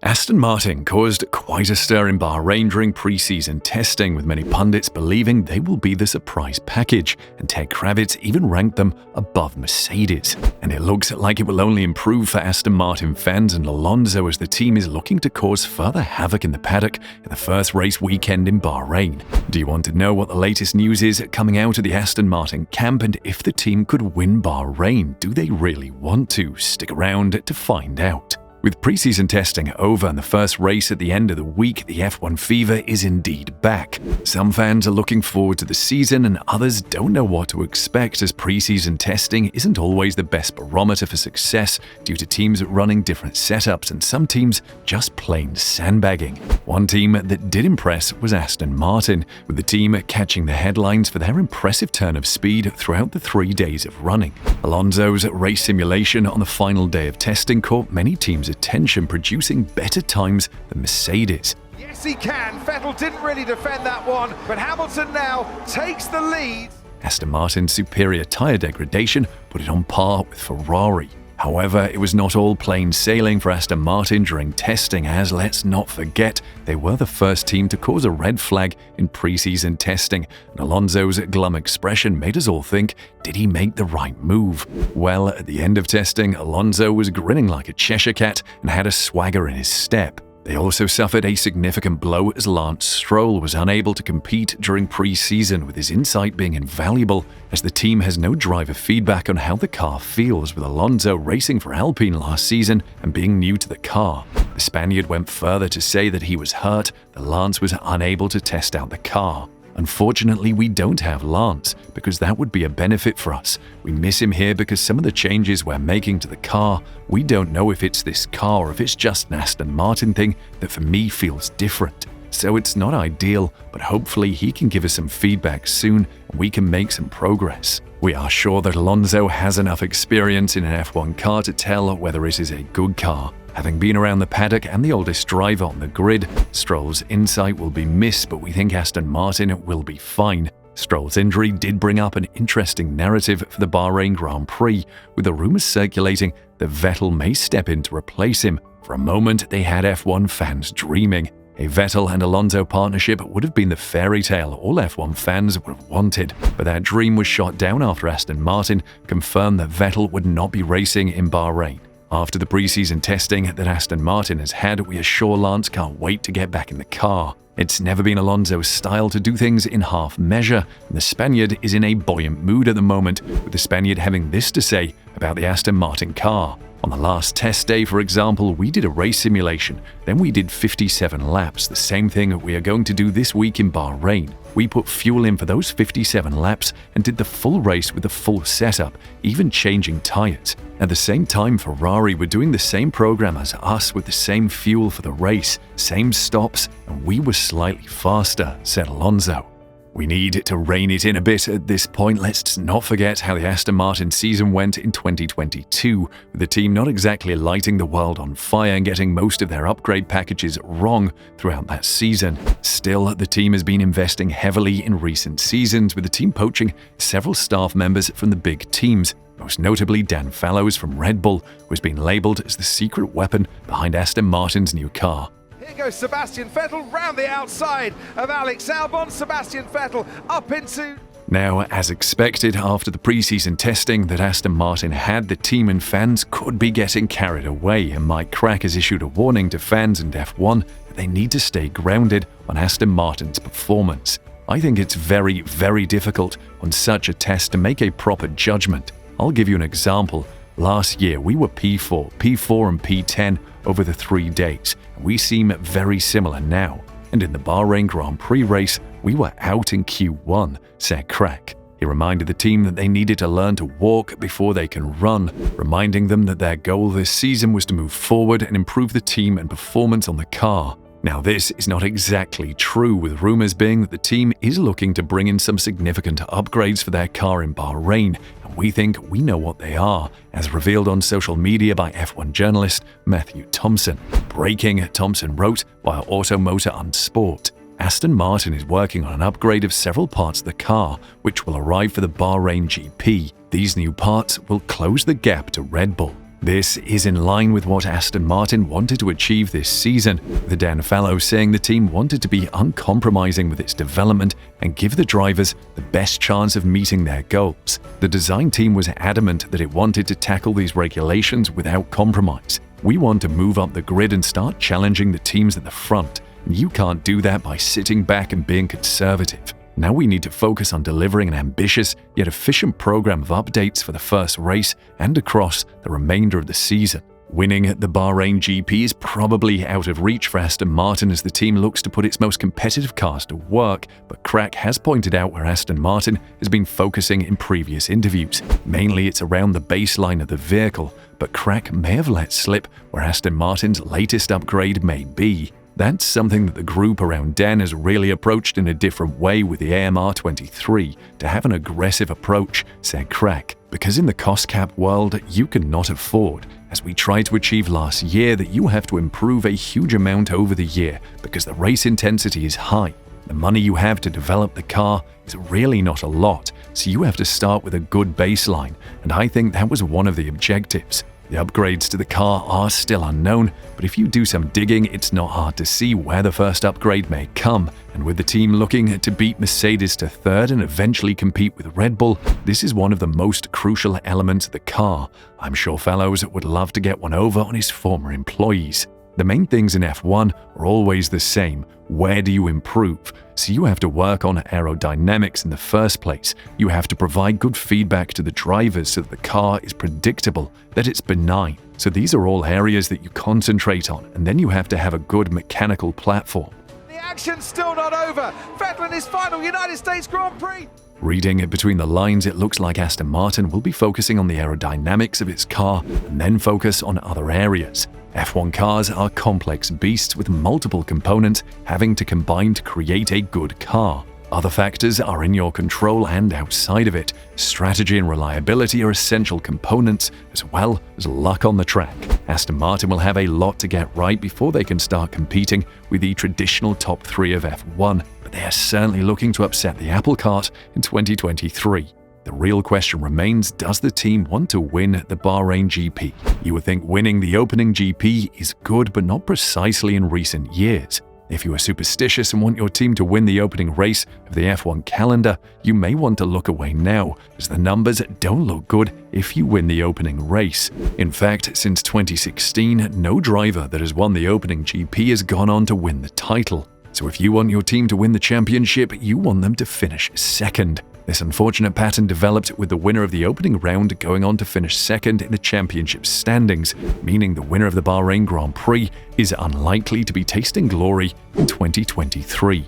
Aston Martin caused quite a stir in Bahrain during pre-season testing, with many pundits believing they will be the surprise package, and Ted Kravitz even ranked them above Mercedes. And it looks like it will only improve for Aston Martin fans and Alonso, as the team is looking to cause further havoc in the paddock in the first race weekend in Bahrain. Do you want to know what the latest news is coming out of the Aston Martin camp, and if the team could win Bahrain? Do they really want to? Stick around to find out. With preseason testing over and the first race at the end of the week, the F1 fever is indeed back. Some fans are looking forward to the season and others don't know what to expect, as preseason testing isn't always the best barometer for success due to teams running different setups and some teams just plain sandbagging. One team that did impress was Aston Martin, with the team catching the headlines for their impressive turn of speed throughout the 3 days of running. Alonso's race simulation on the final day of testing caught many teams' attention, producing better times than Mercedes. Yes, he can. Vettel didn't really defend that one, but Hamilton now takes the lead. Aston Martin's superior tyre degradation put it on par with Ferrari. However, it was not all plain sailing for Aston Martin during testing, as let's not forget, they were the first team to cause a red flag in pre-season testing, and Alonso's glum expression made us all think, did he make the right move? Well, at the end of testing, Alonso was grinning like a Cheshire cat and had a swagger in his step. They also suffered a significant blow as Lance Stroll was unable to compete during pre-season, with his insight being invaluable, as the team has no driver feedback on how the car feels, with Alonso racing for Alpine last season and being new to the car. The Spaniard went further to say that he was hurt that Lance was unable to test out the car. Unfortunately, we don't have Lance, because that would be a benefit for us. We miss him here because some of the changes we're making to the car, we don't know if it's this car or if it's just an Aston Martin thing that for me feels different. So it's not ideal, but hopefully he can give us some feedback soon and we can make some progress. We are sure that Alonso has enough experience in an F1 car to tell whether it is a good car. Having been around the paddock and the oldest driver on the grid, Stroll's insight will be missed, but we think Aston Martin will be fine. Stroll's injury did bring up an interesting narrative for the Bahrain Grand Prix, with the rumours circulating that Vettel may step in to replace him. For a moment, they had F1 fans dreaming. A Vettel and Alonso partnership would have been the fairy tale all F1 fans would have wanted, but that dream was shot down after Aston Martin confirmed that Vettel would not be racing in Bahrain. After the preseason testing that Aston Martin has had, we are sure Lance can't wait to get back in the car. It's never been Alonso's style to do things in half measure, and the Spaniard is in a buoyant mood at the moment, with the Spaniard having this to say about the Aston Martin car. On the last test day, for example, we did a race simulation, then we did 57 laps, the same thing we are going to do this week in Bahrain. We put fuel in for those 57 laps and did the full race with the full setup, even changing tyres. At the same time, Ferrari were doing the same program as us with the same fuel for the race, same stops, and we were slightly faster, said Alonso. We need to rein it in a bit at this point. Let's not forget how the Aston Martin season went in 2022, with the team not exactly lighting the world on fire and getting most of their upgrade packages wrong throughout that season. Still, the team has been investing heavily in recent seasons, with the team poaching several staff members from the big teams, most notably Dan Fallows from Red Bull, who has been labelled as the secret weapon behind Aston Martin's new car. Here goes Sebastian Vettel round the outside of Alex Albon. Sebastian Vettel up into... Now, as expected, after the preseason testing that Aston Martin had, the team and fans could be getting carried away, and Mike Crack has issued a warning to fans and F1 that they need to stay grounded on Aston Martin's performance. I think it's very, very difficult on such a test to make a proper judgment. I'll give you an example. Last year, we were P4 and P10 over the 3 days. We seem very similar now. And in the Bahrain Grand Prix race, we were out in Q1, said Crack. He reminded the team that they needed to learn to walk before they can run, reminding them that their goal this season was to move forward and improve the team and performance on the car. Now, this is not exactly true, with rumours being that the team is looking to bring in some significant upgrades for their car in Bahrain, and we think we know what they are, as revealed on social media by F1 journalist Matthew Thompson. Breaking, Thompson wrote via Automotor and Sport. Aston Martin is working on an upgrade of several parts of the car, which will arrive for the Bahrain GP. These new parts will close the gap to Red Bull. This is in line with what Aston Martin wanted to achieve this season, the Dan fellow saying the team wanted to be uncompromising with its development and give the drivers the best chance of meeting their goals. The design team was adamant that it wanted to tackle these regulations without compromise. We want to move up the grid and start challenging the teams at the front. You can't do that by sitting back and being conservative. Now we need to focus on delivering an ambitious yet efficient program of updates for the first race and across the remainder of the season. Winning the Bahrain GP is probably out of reach for Aston Martin as the team looks to put its most competitive cars to work, but Crack has pointed out where Aston Martin has been focusing in previous interviews. Mainly it's around the baseline of the vehicle, but Crack may have let slip where Aston Martin's latest upgrade may be. That's something that the group around Dan has really approached in a different way with the AMR23, to have an aggressive approach, said Crack. Because in the cost cap world, you cannot afford, as we tried to achieve last year, that you have to improve a huge amount over the year because the race intensity is high. The money you have to develop the car is really not a lot, so you have to start with a good baseline, and I think that was one of the objectives. The upgrades to the car are still unknown, but if you do some digging, it's not hard to see where the first upgrade may come, and with the team looking to beat Mercedes to third and eventually compete with Red Bull, this is one of the most crucial elements of the car. I'm sure fellows would love to get one over on his former employees. The main things in F1 are always the same. Where do you improve? So you have to work on aerodynamics in the first place. You have to provide good feedback to the drivers so that the car is predictable, that it's benign. So these are all areas that you concentrate on, and then you have to have a good mechanical platform. The action's still not over. Vettel in his final United States Grand Prix. Reading it between the lines, it looks like Aston Martin will be focusing on the aerodynamics of its car and then focus on other areas. F1 cars are complex beasts with multiple components having to combine to create a good car. Other factors are in your control and outside of it. Strategy and reliability are essential components, as well as luck on the track. Aston Martin will have a lot to get right before they can start competing with the traditional top three of F1, but they are certainly looking to upset the apple cart in 2023. The real question remains, does the team want to win the Bahrain GP? You would think winning the opening GP is good, but not precisely in recent years. If you are superstitious and want your team to win the opening race of the F1 calendar, you may want to look away now, as the numbers don't look good if you win the opening race. In fact, since 2016, no driver that has won the opening GP has gone on to win the title. So if you want your team to win the championship, you want them to finish second. This unfortunate pattern developed with the winner of the opening round going on to finish second in the championship standings, meaning the winner of the Bahrain Grand Prix is unlikely to be tasting glory in 2023.